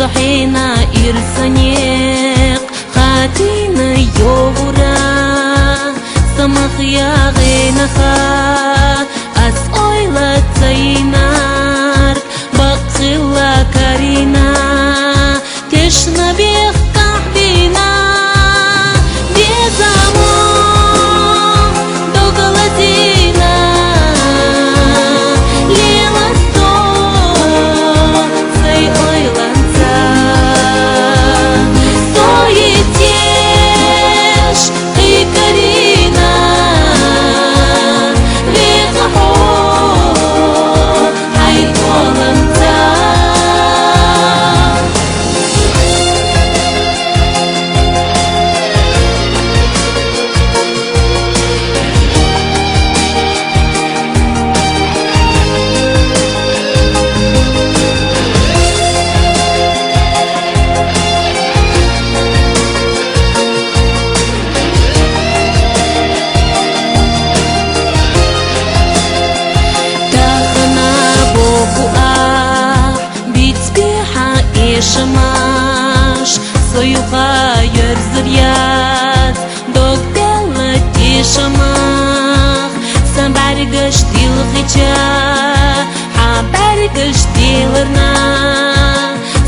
صحينا إرسانيق خاتينا يورا سمخ يا غينخا أسئلة تينار بقلا كارينا تشنا بيخ كحبينا بيزامو دوغلتينا ليلستو سي ойланца стоитеш и карина вихо ай ойланца Шамаш, союха йөрзерят, догдела тишамах, самбаргаш дилхича, хабаргаш дилерна,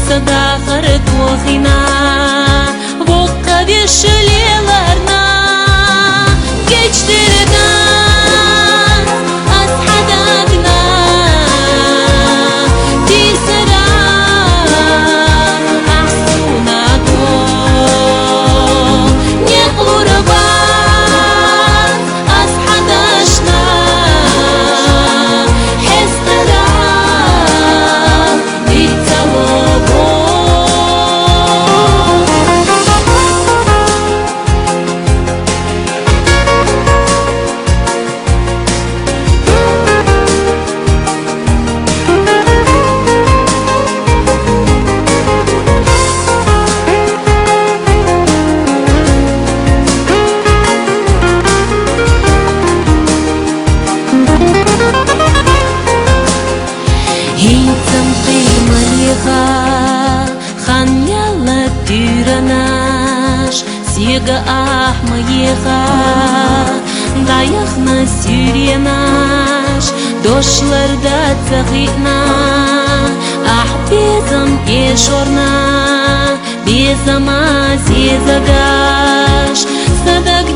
садахар двохина, вокка вешелеларна, geçtirden ashadagna, tisera. Hintam qimaliha khan yalla tyranash siga ahmayeha dayakna süryenash doshlarda tsaqina ahbezam eshorna bezama zezagash sadak